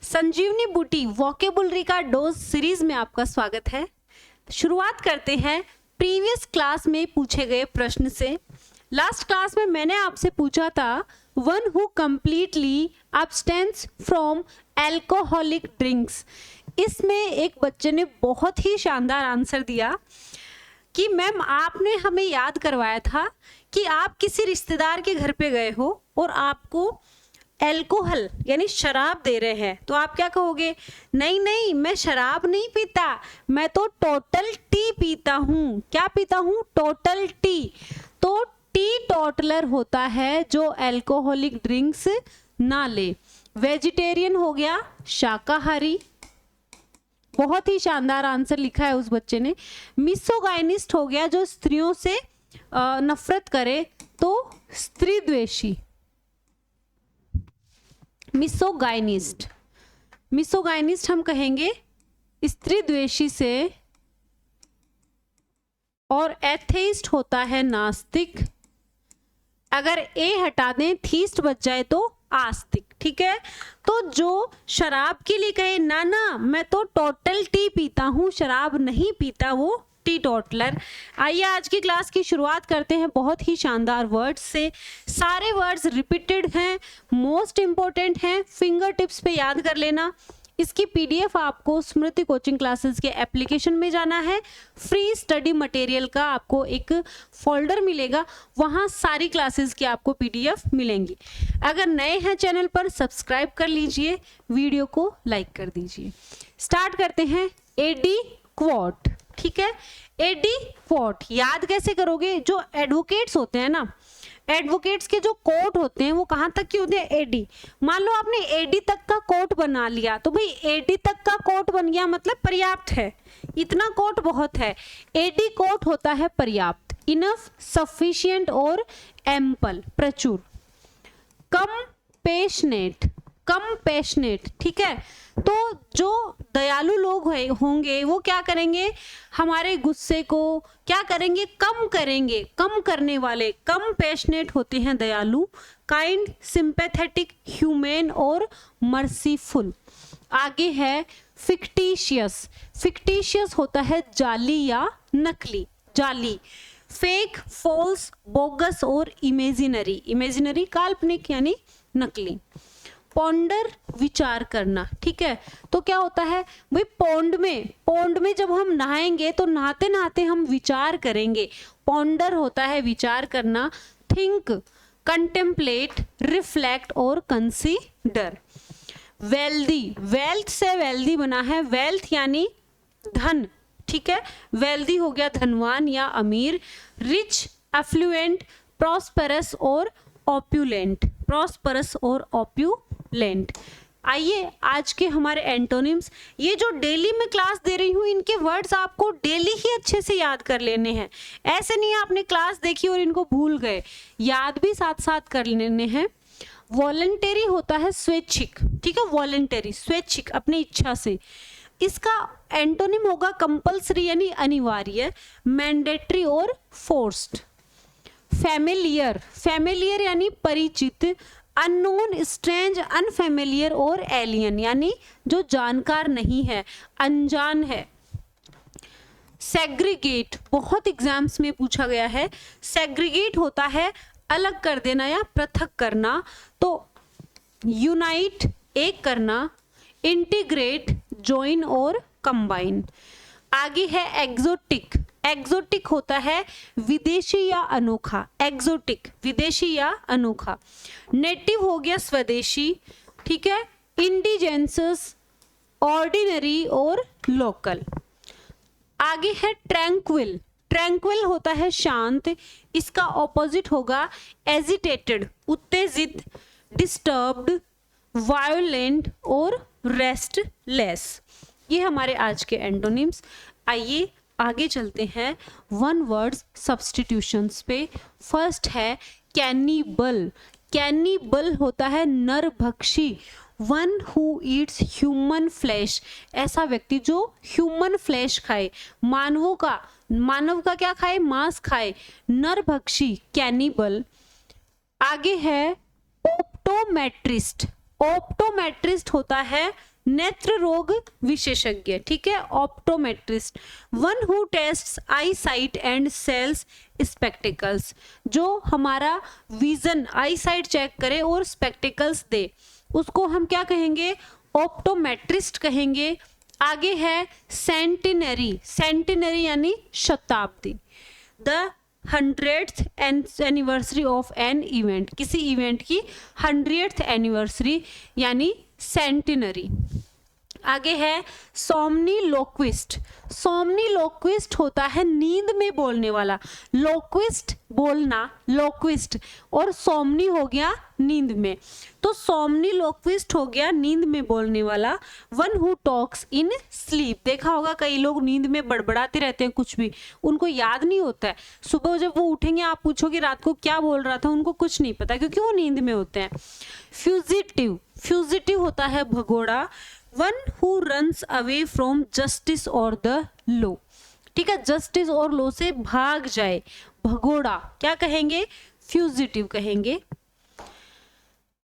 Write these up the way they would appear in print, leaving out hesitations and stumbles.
संजीवनी बूटी वोकेबुलरी का dose series में आपका स्वागत है। शुरुआत करते हैं प्रीवियस क्लास में पूछे गए प्रश्न से। लास्ट क्लास में मैंने आपसे पूछा था one who completely abstains from alcoholic drinks. इसमें एक बच्चे ने बहुत ही शानदार आंसर दिया कि मैम आपने हमें याद करवाया था कि आप किसी रिश्तेदार के घर पे गए हो और आपको अल्कोहल यानी शराब दे रहे हैं, तो आप क्या कहोगे? नहीं नहीं, मैं शराब नहीं पीता, मैं तो टोटल टी पीता हूँ। क्या पीता हूँ? Total T. तो टी टोटलर होता है जो अल्कोहलिक ड्रिंक्स ना ले। वेजिटेरियन हो गया शाकाहारी। बहुत ही शानदार आंसर लिखा है उस बच्चे ने। मिसोगाइनिस्ट हो गया जो स्त्रियों से नफरत करे, तो स्त्री द्वेषी। मिसोगाइनिस्ट हम कहेंगे स्त्री द्वेषी से। और एथेइस्ट होता है नास्तिक। अगर ए हटा दें, थीस्ट बच जाए तो आस्तिक। ठीक है, तो जो शराब के लिए कहे ना ना मैं तो टोटल टी पीता हूं, शराब नहीं पीता, वो टी टोटलर। आइए आज की क्लास की शुरुआत करते हैं बहुत ही शानदार वर्ड्स से। सारे वर्ड्स रिपीटेड हैं, मोस्ट इंपॉर्टेंट हैं, फिंगर टिप्स पे याद कर लेना। इसकी पीडीएफ आपको स्मृति कोचिंग क्लासेस के एप्लीकेशन में जाना है। फ्री स्टडी मटेरियल का आपको एक फोल्डर मिलेगा, वहाँ सारी क्लासेस की आपको पीडीएफ मिलेंगी। अगर नए हैं चैनल पर सब्सक्राइब कर लीजिए, वीडियो को लाइक कर दीजिए। स्टार्ट करते हैं। एडी क्वॉट। ठीक है, एडी क्वॉट याद कैसे करोगे? जो एडवोकेट्स होते हैं ना, एडवोकेट्स के जो कोर्ट होते हैं वो कहाँ तक के होते हैं? एडी। मान लो आपने एडी तक का कोर्ट बना लिया, तो भाई एडी तक का कोर्ट बन गया मतलब पर्याप्त है, इतना कोर्ट बहुत है। एडी कोर्ट होता है पर्याप्त, इनफ, सफिशिएंट और एम्पल, प्रचुर। कंपैशनेट। ठीक है, तो जो दयालु लोग होंगे वो क्या करेंगे? हमारे गुस्से को क्या करेंगे? कम करेंगे, कम करने वाले। कंपैशनेट होते हैं दयालु। काइंड, सिंपैथेटिक, ह्यूमन और मर्सीफुल। आगे है फिक्टिशियस। फिक्टिशियस होता है जाली या नकली, जाली। फेक, फॉल्स, बोगस और इमेजिनरी। इमेजिनरी काल्पनिक यानी नकली। पॉन्डर, विचार करना। ठीक है, तो क्या होता है भाई? पॉन्ड में जब हम नहाएंगे तो नहाते नहाते हम विचार करेंगे। पॉन्डर होता है विचार करना। थिंक, कंटेम्पलेट, रिफ्लेक्ट और कंसीडर। वेल्दी, वेल्थ से वेल्दी बना है, वेल्थ यानी धन। ठीक है, वेल्दी हो गया धनवान या अमीर। रिच, एफ्लुएंट, प्रॉस्पेरस और ऑप्यूलेंट। प्रॉस्पेरस और ऑप्यूलेंट। आइए आज के हमारे एंटोनिम्स। ये जो डेली मैं क्लास दे रही हूँ, इनके वर्ड्स आपको डेली ही अच्छे से याद कर लेने हैं। ऐसे नहीं आपने क्लास देखी और इनको भूल गए, याद भी साथ साथ कर लेने हैं। वॉलंटरी होता है स्वैच्छिक। ठीक है, वॉलंटरी स्वैच्छिक, अपनी इच्छा से। इसका एंटोनिम होगा कंपल्सरी यानी अनिवार्य, मैंडेटरी और फोर्स्ड। फैमिलियर यानी परिचित। अननोन, स्ट्रेंज, अनफेमिलियर और एलियन यानी जो जानकार नहीं है, अनजान है। सेग्रीगेट बहुत एग्जाम्स में पूछा गया है। सेग्रीगेट होता है अलग कर देना या पृथक करना। तो यूनाइट, एक करना। इंटीग्रेट, ज्वाइन और कंबाइन। आगे है एक्सोटिक। एक्सोटिक होता है विदेशी या अनोखा। एक्सोटिक, विदेशी या अनोखा। नेटिव हो गया स्वदेशी। ठीक है, इंडिजेंसस, ऑर्डिनरी और लोकल। आगे है ट्रैंक्विल। ट्रैंक्विल होता है शांत। इसका ऑपोजिट होगा एजिटेटेड, उत्तेजित, डिस्टर्ब्ड, वायोलेंट और रेस्टलेस। ये हमारे आज के एंटोनिम्स। आइए आगे चलते हैं वन वर्ड्स सब्स्टिट्यूशंस पे। फर्स्ट है कैनिबल। कैनिबल होता है नरभक्षी, one who eats human flesh, ऐसा व्यक्ति जो ह्यूमन फ्लैश खाए, मानव का क्या खाए? मांस खाए, नरभक्षी, कैनिबल। आगे है ओप्टोमेट्रिस्ट। ओप्टोमेट्रिस्ट होता है नेत्र रोग विशेषज्ञ, ठीक है, optometrist. One who tests eyesight and sells spectacles, जो हमारा विजन आई साइट चेक करे और स्पेक्टिकल्स दे, उसको हम क्या कहेंगे, ऑप्टोमेट्रिस्ट कहेंगे। आगे है सेंटिनरी, सेंटिनरी यानी शताब्दी, the 100th anniversary of an event, किसी इवेंट की 100th एनिवर्सरी यानी सेंटिनरी। आगे है सोमनीलोक्विस्ट, सोमनीलोक्विस्ट होता है नींद में बोलने वाला, लोक्विस्ट बोलना, लोक्विस्ट, और सोमनी हो गया नींद में, तो सोमनीलोक्विस्ट हो गया नींद में बोलने वाला। One who talks in sleep, देखा होगा कई लोग नींद में बड़बड़ाते रहते हैं, कुछ भी उनको याद नहीं होता है, सुबह जब वो उठेंगे आप पूछोगे रात को क्या बोल रहा था, उनको कुछ नहीं पता क्योंकि वो नींद में होते हैं। फ्यूजिटिव, फ्यूजिटिव होता है भगोड़ा। One who runs away from justice और द लॉ, ठीक है, जस्टिस और लॉ से भाग जाए, भगोड़ा क्या कहेंगे, फ्यूजिटिव कहेंगे।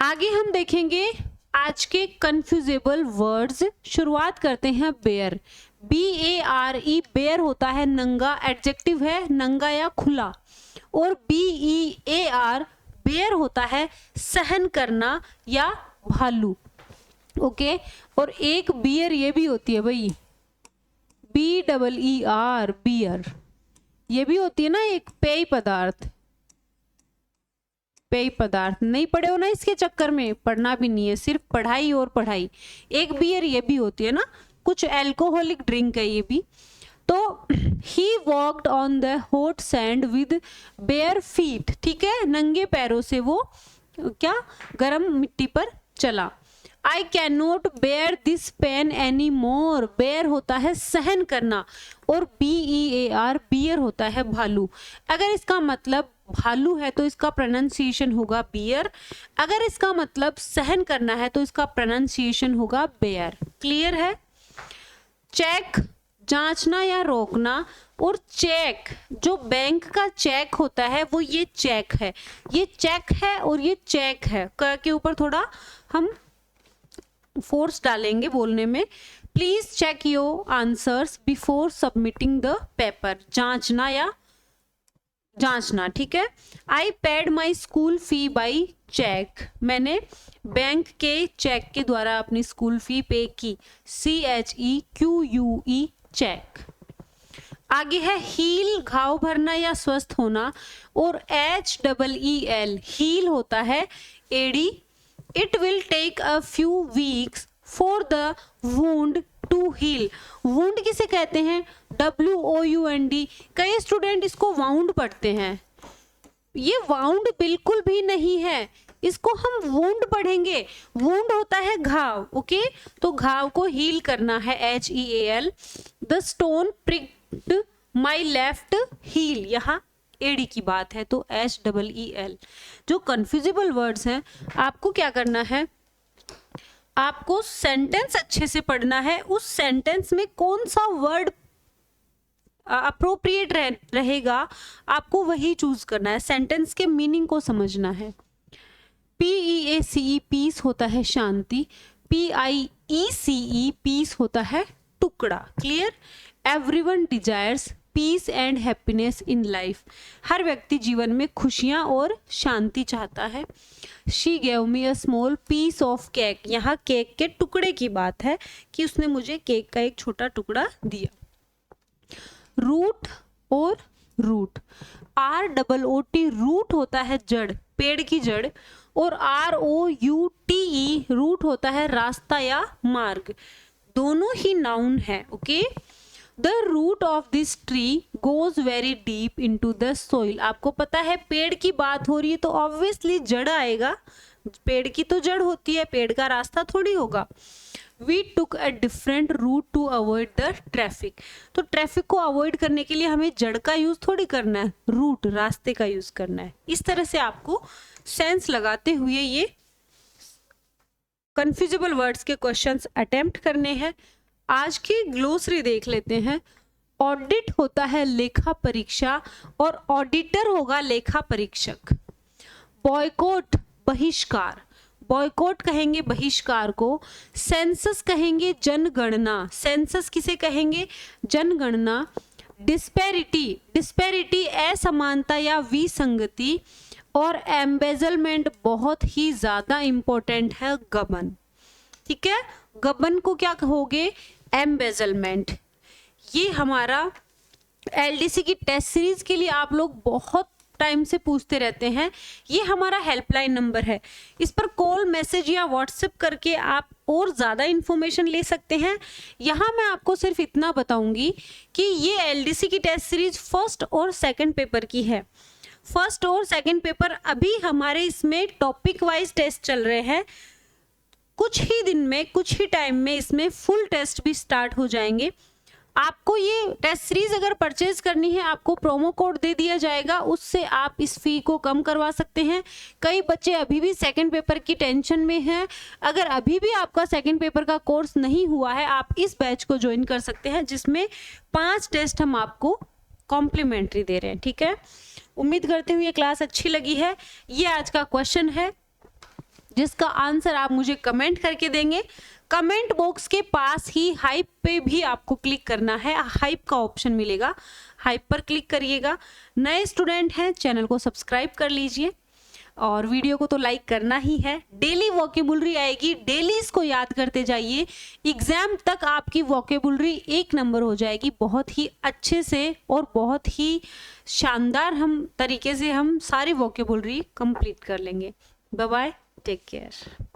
आगे हम देखेंगे आज के कंफ्यूजेबल वर्ड्स। शुरुआत करते हैं बेयर, BARE, बेयर होता है नंगा, एडजेक्टिव है नंगा या खुला, और BEAR, बेयर होता है सहन करना या भालू, ओके। और एक बियर ये भी होती है भाई, BEER, बियर, ये भी होती है ना एक पेय पदार्थ, पेय पदार्थ। नहीं पढ़े हो ना इसके चक्कर में, पढ़ना भी नहीं है, सिर्फ पढ़ाई और पढ़ाई। एक बियर ये भी होती है ना, कुछ एल्कोहलिक ड्रिंक है ये भी। तो he walked on the hot sand with bare feet, ठीक है, नंगे पैरों से वो क्या गर्म मिट्टी पर चला। I can not bear this pain any more, bear होता है सहन करना, और BEAR, बियर होता है भालू। अगर इसका मतलब भालू है तो इसका प्रोनाउंसिएशन होगा बियर, अगर इसका मतलब सहन करना है तो इसका प्रोनाउंसिएशन होगा बेयर। क्लियर है। चेक, जांचना या रोकना, और चेक, जो बैंक का चेक होता है वो ये चेक है, ये चेक है और ये चेक है, के ऊपर थोड़ा हम फोर्स डालेंगे बोलने में। Please check your answers before submitting the paper, जांचना या जांचना, ठीक है। I paid my school fee by cheque, मैंने बैंक के चेक के द्वारा अपनी स्कूल फी पे की, CHEQUE, चेक। आगे है हील, घाव भरना या स्वस्थ होना, और HEEL, हील होता है एड़ी। It will take a few weeks for the wound to heal, wound किसे कहते हैं, WOUND, कई स्टूडेंट इसको वाउंड पढ़ते हैं, ये वाउंड बिल्कुल भी नहीं है, इसको हम वुंड पढ़ेंगे, वुंड होता है घाव, ओके, तो घाव को हील करना है, HEAL। The stone pricked my left heel, यहाँ एडी की बात है तो HEEL। जो कंफ्यूजेबल वर्ड्स हैं आपको क्या करना है, आपको सेंटेंस अच्छे से पढ़ना है, उस सेंटेंस में कौन सा वर्ड अप्रोप्रिएट रहेगा आपको वही चूज करना है, सेंटेंस के मीनिंग को समझना है। PEACE, पीस होता है शांति, PIECE, पीस होता है टुकड़ा। Clear. Everyone desires peace and happiness in life, हर व्यक्ति जीवन में खुशियां और शांति चाहता है। She gave me a small piece of cake, यहाँ केक के टुकड़े की बात है कि उसने मुझे केक का एक छोटा टुकड़ा दिया। रूट और रूट, ROOT, रूट होता है जड़, पेड़ की जड़, और ROUTE, रूट होता है रास्ता या मार्ग, दोनों ही नाउन है, okay. The root of this tree goes very deep into the soil, आपको पता है पेड़ की बात हो रही है तो ऑब्वियसली जड़ आएगा, पेड़ की तो जड़ होती है, पेड़ का रास्ता थोड़ी होगा। We took a different route to avoid the traffic, तो ट्रैफिक को अवॉइड करने के लिए हमें जड़ का यूज थोड़ी करना है, रूट रास्ते का यूज करना है। इस तरह से आपको सेंस लगाते हुए ये कंफ्यूजेबल वर्ड्स के क्वेश्चंस अटेम्प्ट करने हैं। आज की ग्लोसरी देख लेते हैं। ऑडिट होता है लेखा परीक्षा, और ऑडिटर होगा लेखा परीक्षक। बॉयकॉट, बहिष्कार, बॉयकॉट कहेंगे बहिष्कार को, सेंसस कहेंगे जनगणना, सेंसस किसे कहेंगे, जनगणना, डिस्पैरिटी, डिस्पैरिटी असमानता या विसंगति, और एम्बेजलमेंट बहुत ही ज्यादा इंपॉर्टेंट है, गबन। ठीक है, गबन को क्या कहोगे, एम्बेजलमेंट। ये हमारा एलडीसी की टेस्ट सीरीज के लिए आप लोग बहुत टाइम से पूछते रहते हैं। ये हमारा हेल्पलाइन नंबर है, इस पर कॉल, मैसेज या व्हाट्सएप करके आप और ज़्यादा इन्फॉर्मेशन ले सकते हैं। यहाँ मैं आपको सिर्फ इतना बताऊंगी कि ये एलडीसी की टेस्ट सीरीज फर्स्ट और सेकंड पेपर की है। फर्स्ट और सेकंड पेपर अभी हमारे इसमें टॉपिक वाइज टेस्ट चल रहे हैं। कुछ ही दिन में, कुछ ही टाइम में इसमें फुल टेस्ट भी स्टार्ट हो जाएंगे। आपको ये टेस्ट सीरीज अगर परचेज करनी है, आपको प्रोमो कोड दे दिया जाएगा, उससे आप इस फी को कम करवा सकते हैं। कई बच्चे अभी भी सेकंड पेपर की टेंशन में हैं। अगर अभी भी आपका सेकंड पेपर का कोर्स नहीं हुआ है, आप इस बैच को ज्वाइन कर सकते हैं, जिसमें 5 टेस्ट हम आपको कॉम्प्लीमेंट्री दे रहे हैं। ठीक है, उम्मीद करते हुए ये क्लास अच्छी लगी है। ये आज का क्वेश्चन है जिसका आंसर आप मुझे कमेंट करके देंगे। कमेंट बॉक्स के पास ही हाइप पे भी आपको क्लिक करना है, हाइप का ऑप्शन मिलेगा, हाइप पर क्लिक करिएगा। नए स्टूडेंट हैं, चैनल को सब्सक्राइब कर लीजिए और वीडियो को तो लाइक करना ही है। डेली वोकेबुलरी आएगी, डेली इसको याद करते जाइए, एग्जाम तक आपकी वोकेबुलरी 1 नंबर हो जाएगी। बहुत ही अच्छे से और बहुत ही शानदार तरीके से हम सारी वोकेबुलरी कंप्लीट कर लेंगे। Bye bye, take care.